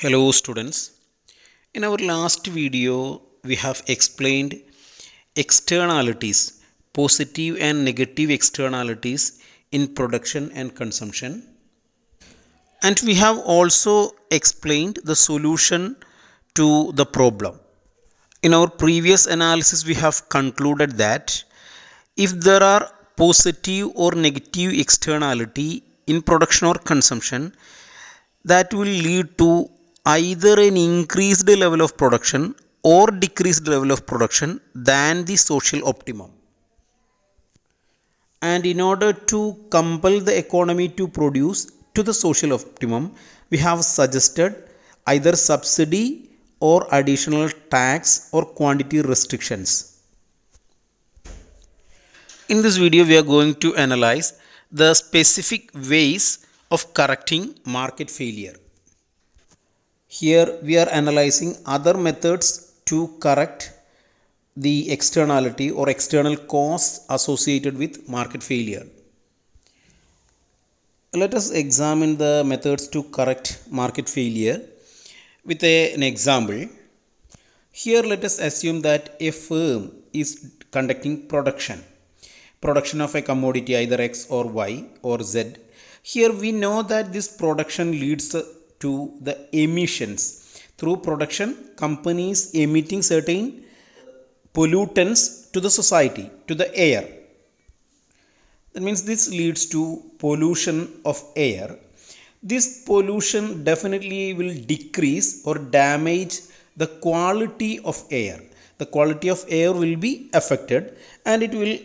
Hello students. In our last video we have explained externalities, positive and negative externalities in production and consumption, and we have also explained the solution to the problem. In our previous analysis we have concluded that if there are positive or negative externality in production or consumption, that will lead to either an increased level of production or decreased level of production than the social optimum. And in order to compel the economy to produce to the social optimum, we have suggested either subsidy or additional tax or quantity restrictions. In this video we are going to analyze the specific ways of correcting market failure. Here we are analyzing other methods to correct the externality or external costs associated with market failure. Let us examine the methods to correct market failure with an example. Here let us assume that a firm is conducting production of a commodity either X or Y or Z. Here we know that this production leads to the emissions. Through production, companies emitting certain pollutants to the society, to the air. That means this leads to pollution of air. This pollution definitely will decrease or damage the quality of air. The quality of air will be affected and it will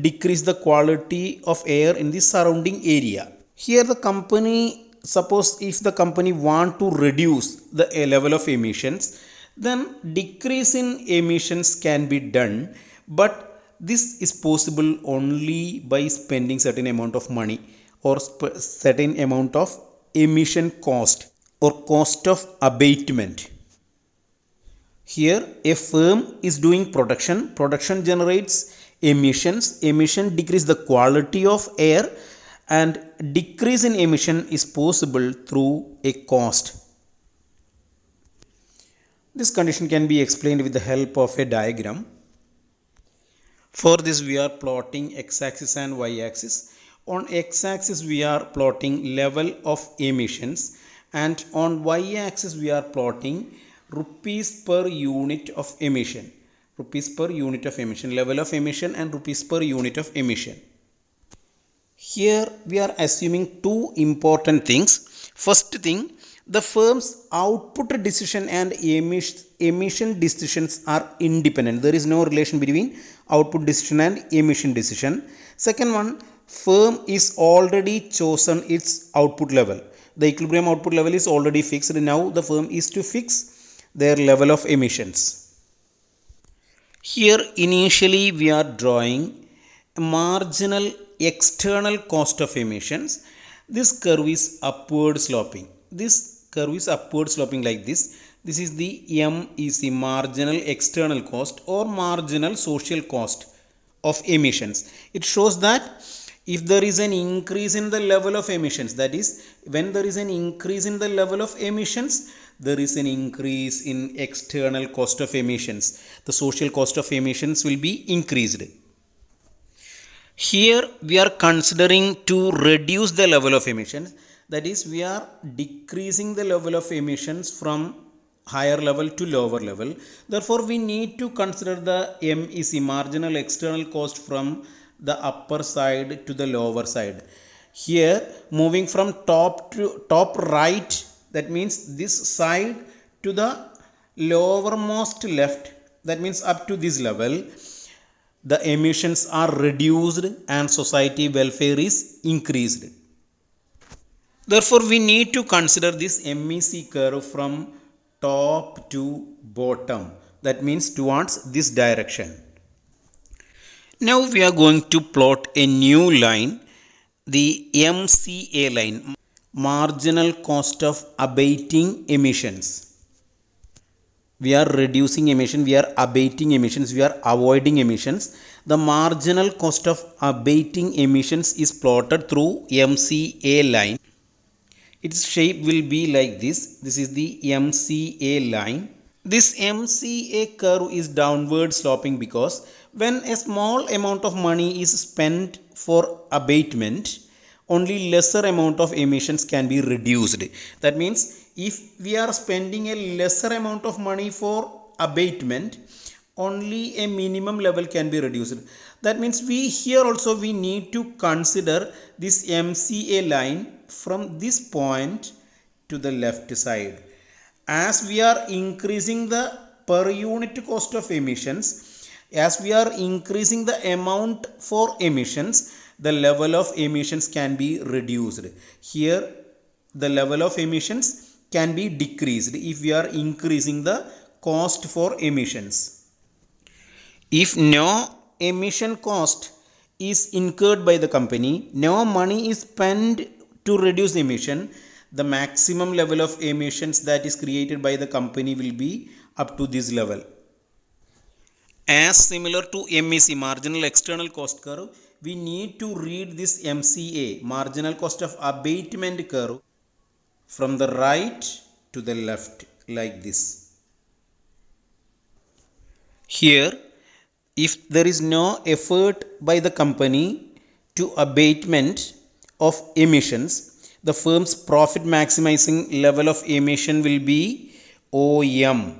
decrease the quality of air in the surrounding area. Here the company, suppose if the company want to reduce the level of emissions, then decrease in emissions can be done, but this is possible only by spending certain amount of money or certain amount of emission cost or cost of abatement. Here a firm is doing production generates emission decrease the quality of air, and decrease in emission is possible through a cost. This condition can be explained with the help of a diagram. For this we are plotting x-axis and y-axis. On x-axis we are plotting level of emissions, and on y-axis we are plotting rupees per unit of emission. Level of emission and rupees per unit of emission. Here we are assuming two important things. First thing, the firm's output decision and emission decisions are independent. There is no relation between output decision and emission decision. Second one, firm is already chosen its output level. The equilibrium output level is already fixed. Now the firm is to fix their level of emissions. Here initially we are drawing a marginal external cost of emissions. This curve is upward sloping. Like this. This is the MEC, marginal external cost or marginal social cost of emissions. It shows that if there is an increase in the level of emissions, that is, when there is an increase in the level of emissions, there is an increase in external cost of emissions. The social cost of emissions will be increased. Here we are considering to reduce the level of emissions. That is, we are decreasing the level of emissions from higher level to lower level. Therefore, we need to consider the MEC, marginal external cost, from the upper side to the lower side. Here, moving from top to top right, that means this side, to the lowermost left, that means up to this level, the emissions are reduced and society welfare is increased. Therefore, we need to consider this MEC curve from top to bottom. That means towards this direction. Now we are going to plot a new line, the MCA line, marginal cost of abating emissions. We are reducing emission, we are abating emissions, we are avoiding emissions. The marginal cost of abating emissions is plotted through MCA line. its shape will be like this. This is the MCA line. This MCA curve is downward sloping because when a small amount of money is spent for abatement, only lesser amount of emissions can be reduced. That means if we are spending a lesser amount of money for abatement, only a minimum level can be reduced. That means we need to consider this MCA line from this point to the left side. As we are increasing the per unit cost of emissions, as we are increasing the amount for emissions, the level of emissions can be reduced. Here the level of emissions can be decreased if we are increasing the cost for emissions. If no emission cost is incurred by the company, no money is spent to reduce emission, the maximum level of emissions that is created by the company will be up to this level. As similar to MEC, marginal external cost curve, we need to read this MCA, marginal cost of abatement curve, from the right to the left like this. Here, if there is no effort by the company to abatement of emissions, the firm's profit maximizing level of emission will be OM.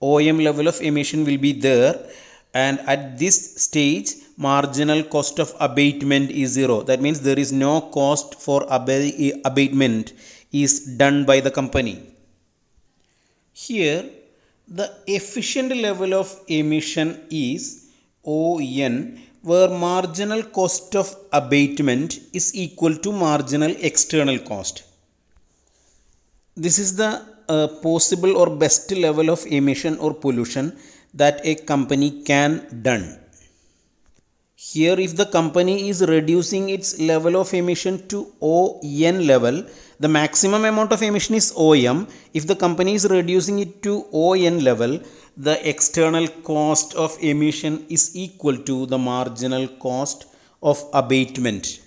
OM level of emission will be there, and at this stage marginal cost of abatement is 0. That means there is no cost for abatement is done by the company. Here the efficient level of emission is ON, where marginal cost of abatement is equal to marginal external cost. This is the possible or best level of emission or pollution that a company can done. Here if the company is reducing its level of emission to ON level, the maximum amount of emission is OM. If the company is reducing it to ON level, the external cost of emission is equal to the marginal cost of abatement.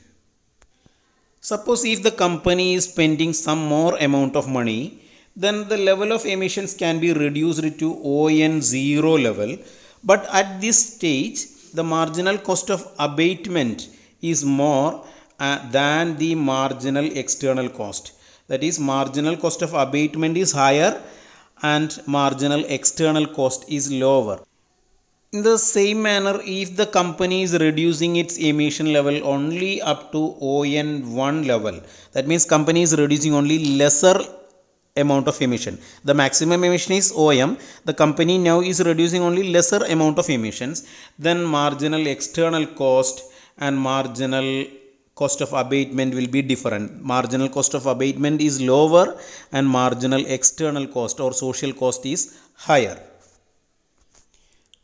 Suppose if the company is spending some more amount of money, then the level of emissions can be reduced to ON 0 level. But at this stage, the marginal cost of abatement is more than the marginal external cost. That is, marginal cost of abatement is higher and marginal external cost is lower. In the same manner, if the company is reducing its emission level only up to ON1 level, that means company is reducing only lesser amount of emission. The maximum emission is OM. The company now is reducing only lesser amount of emissions. Then marginal external cost and marginal cost of abatement will be different. Marginal cost of abatement is lower and marginal external cost or social cost is higher.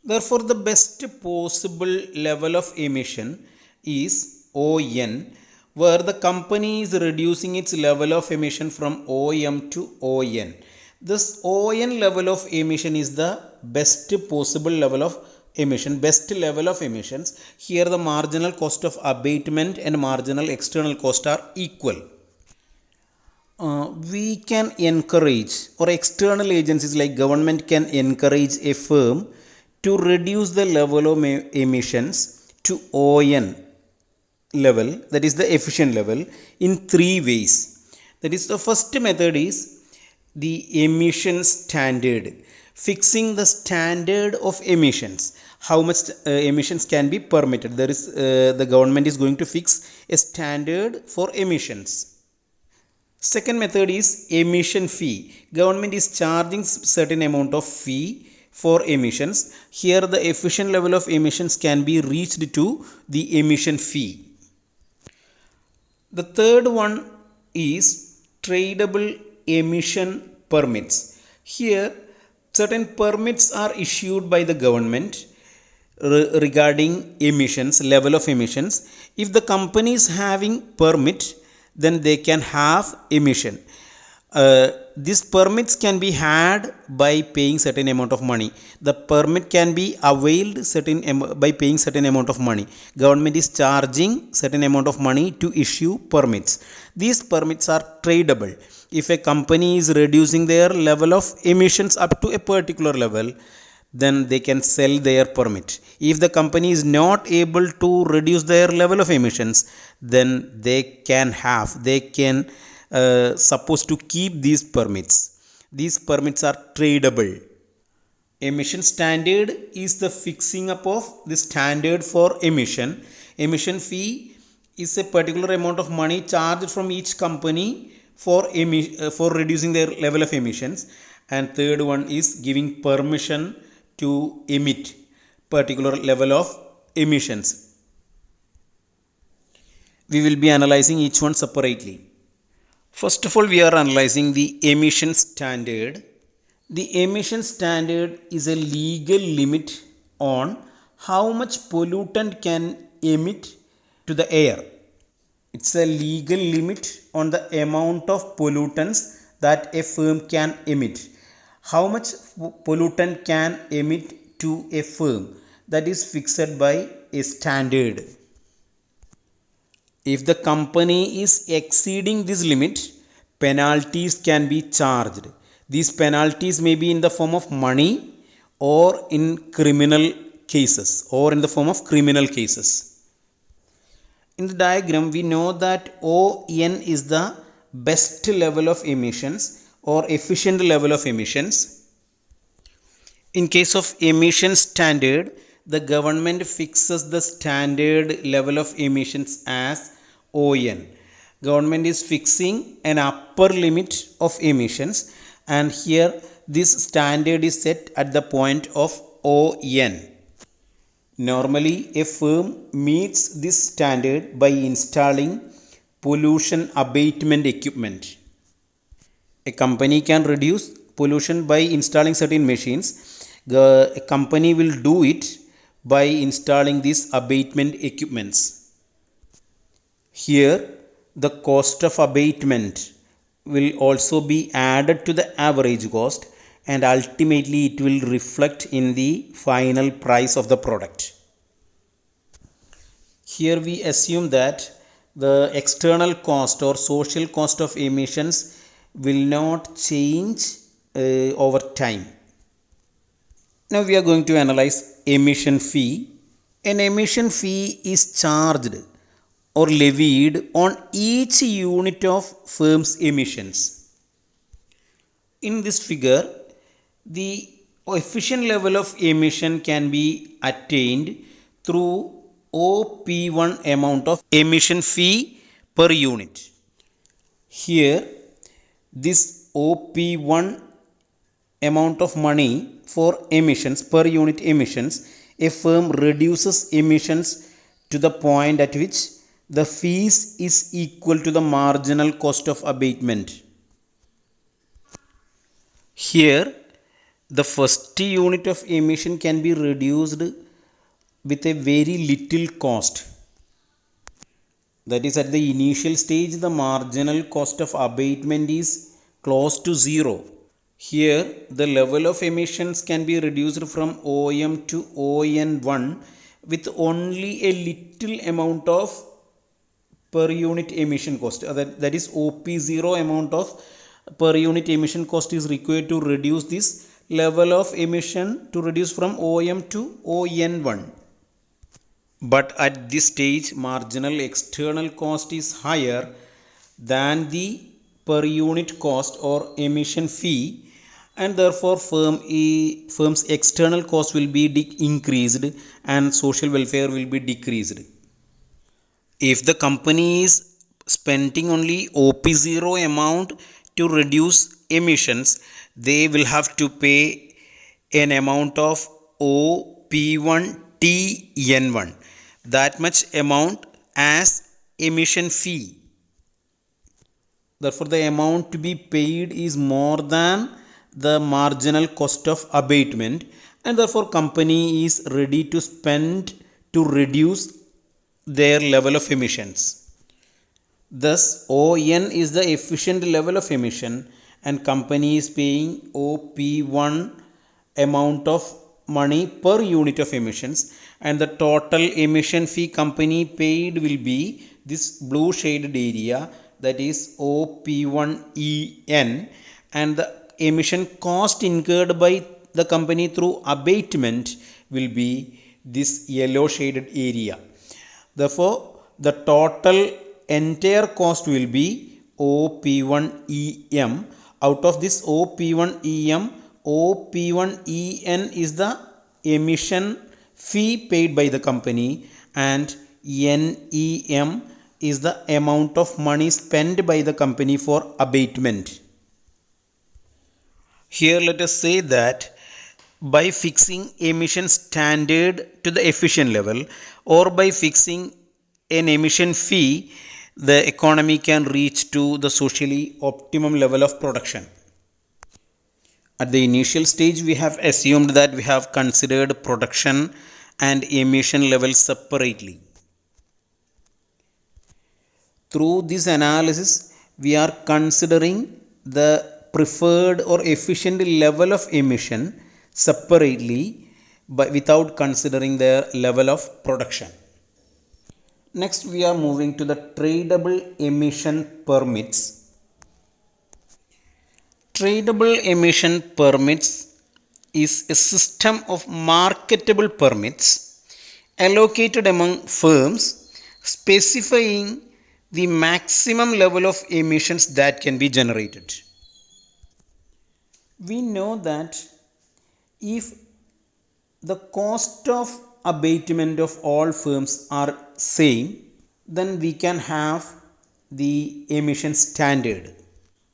Therefore, the best possible level of emission is ON, where the company is reducing its level of emission from OM to ON. This ON level of emission is the best possible level of emission, best level of emissions. Here the marginal cost of abatement and marginal external cost are equal. We can encourage, or external agencies like government can encourage a firm to reduce the level of emissions to ON level, that is the efficient level, in 3 ways. That is, the first method is the emission standard, fixing the standard of emissions, how much emissions can be permitted. There is the government is going to fix a standard for emissions. Second method is emission fee. Government is charging certain amount of fee for emissions. Here the efficient level of emissions can be reached to the emission fee. The third one is tradable emission permits. Here certain permits are issued by the government regarding emissions, level of emissions. If the company is having permit, then they can have emission. These permits can be had by paying certain amount of money. The permit can be availed by paying certain amount of money. Government is charging certain amount of money to issue permits. These permits are tradable. If a company is reducing their level of emissions up to a particular level, then they can sell their permit. If the company is not able to reduce their level of emissions, then they can supposed to keep these permits. These permits are tradable. Emission standard is the fixing up of the standard for emission. Emission fee is a particular amount of money charged from each company for reducing their level of emissions. And third one is giving permission to emit particular level of emissions. We will be analyzing each one separately. First of all, we are analyzing the emission standard. The emission standard is a legal limit on how much pollutant can emit to the air. It's a legal limit on the amount of pollutants that a firm can emit. How much pollutant can emit to a firm, that is fixed by a standard. If the company is exceeding this limit, penalties can be charged. These penalties may be in the form of money or in criminal cases or in the form of criminal cases. In the diagram, we know that ON is the best level of emissions or efficient level of emissions. In case of emission standard, the government fixes the standard level of emissions as ON. Government is fixing an upper limit of emissions, and here this standard is set at the point of ON. Normally, a firm meets this standard by installing pollution abatement equipment. A company can reduce pollution by installing certain machines. A company will do it by installing these abatement equipments. Here, the cost of abatement will also be added to the average cost, and ultimately it will reflect in the final price of the product. Here we assume that the external cost or social cost of emissions will not change over time. Now we are going to analyze emission fee. An emission fee is charged or levied on each unit of firm's emissions. In this figure, the efficient level of emission can be attained through OP1 amount of emission fee per unit. Here, this OP1 amount of money for emissions per unit emissions, a firm reduces emissions to the point at which the fees is equal to the marginal cost of abatement. Here, the first unit of emission can be reduced with a very little cost. That is, at the initial stage, the marginal cost of abatement is close to zero. Here, the level of emissions can be reduced from OM to ON1 with only a little amount of per unit emission cost. That is, OP0 amount of per unit emission cost is required to reduce this level of emission, to reduce from OM to ON1. But at this stage, marginal external cost is higher than the per unit cost or emission fee, and therefore firm's external cost will be increased and social welfare will be decreased. If the company is spending only OP0 amount to reduce emissions, they will have to pay an amount of OP1TN1, that much amount as emission fee. Therefore, the amount to be paid is more than the marginal cost of abatement, and therefore company is ready to spend to reduce their level of emissions. Thus, ON is the efficient level of emission and company is paying OP1 amount of money per unit of emissions, and the total emission fee company paid will be this blue shaded area, that is OP1EN, and the emission cost incurred by the company through abatement will be this yellow shaded area. Therefore, the total entire cost will be OP1EM. Out of this OP1EM, OP1EN is the emission fee paid by the company, and NEM is the amount of money spent by the company for abatement. Here let us say that by fixing emission standard to the efficient level, or by fixing an emission fee, the economy can reach to the socially optimum level of production. At the initial stage, we have assumed that we have considered production and emission levels separately. Through this analysis, we are considering the preferred or efficient level of emission separately, but without considering their level of production. Next, we are moving to the tradable emission permits. Tradable emission permits is a system of marketable permits allocated among firms, specifying the maximum level of emissions that can be generated. We know that if the cost of abatement of all firms are same, then we can have the emission standard.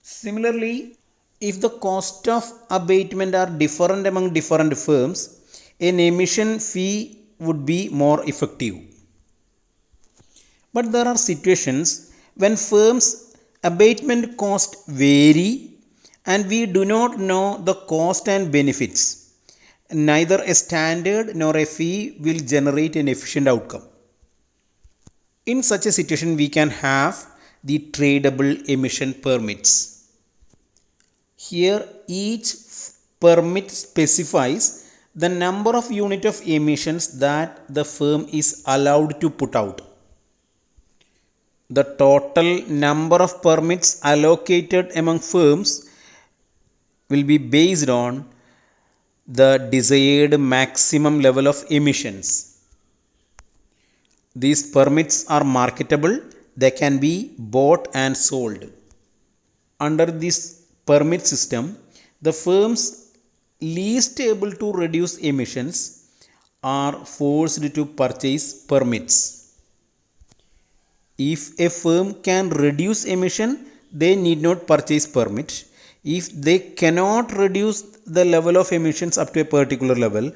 Similarly, if the cost of abatement are different among different firms, an emission fee would be more effective. But there are situations when firms' abatement cost vary and we do not know the cost and benefits. Neither a standard nor a fee will generate an efficient outcome. In such a situation, we can have the tradable emission permits. Here, each permit specifies the number of unit of emissions that the firm is allowed to put out. The total number of permits allocated among firms will be based on the desired maximum level of emissions. These permits are marketable, they can be bought and sold. Under this permit system, the firms least able to reduce emissions are forced to purchase permits. If a firm can reduce emission, they need not purchase permit. If they cannot reduce the level of emissions up to a particular level,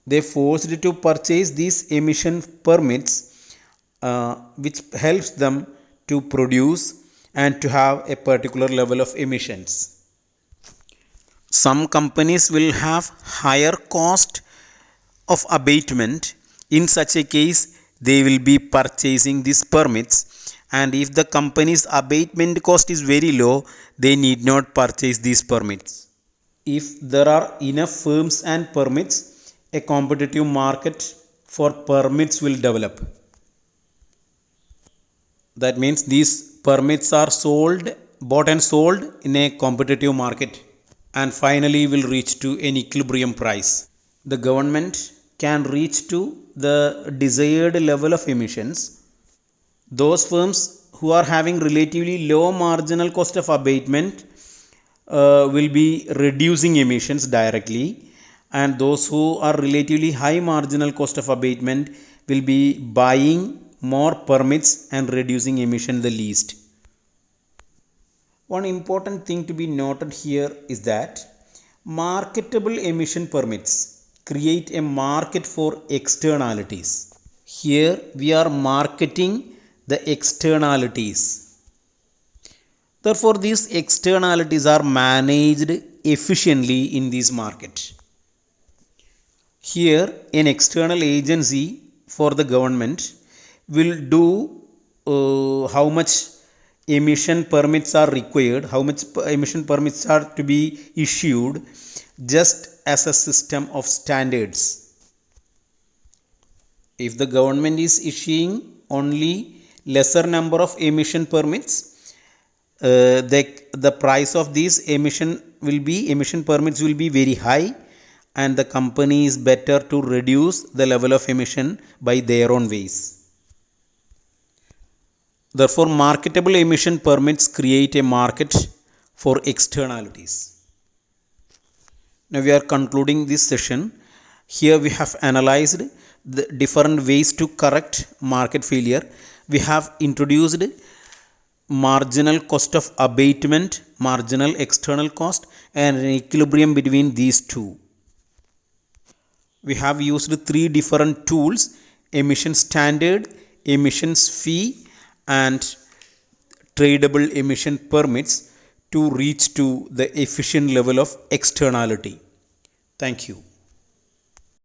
they forced to purchase these emission permits, which helps them to produce and to have a particular level of emissions. Some companies will have higher cost of abatement. In such a case, they will be purchasing these permits, and if the company's abatement cost is very low, they need not purchase these permits. If there are enough firms and permits, a competitive market for permits will develop. That means these permits are bought and sold in a competitive market, and finally will reach to an equilibrium price. The government can reach to the desired level of emissions. Those firms who are having relatively low marginal cost of abatement will be reducing emissions directly, and those who are relatively high marginal cost of abatement will be buying more permits and reducing emission the least. One important thing to be noted here is that marketable emission permits create a market for externalities. Here we are marketing the externalities. Therefore, these externalities are managed efficiently in this market. Here, an external agency for the government will do how much emission permits are required, how much emission permits are to be issued, just as a system of standards. If the government is issuing only lesser number of emission permits, the price of these emission permits will be very high, and the company is better to reduce the level of emission by their own ways. Therefore, marketable emission permits create a market for externalities. Now we are concluding this session. Here we have analyzed the different ways to correct market failure. We have introduced marginal cost of abatement, marginal external cost, and an equilibrium between these two. We have used three different tools: emission standard, emissions fee, and tradable emission permits to reach to the efficient level of externality. Thank you.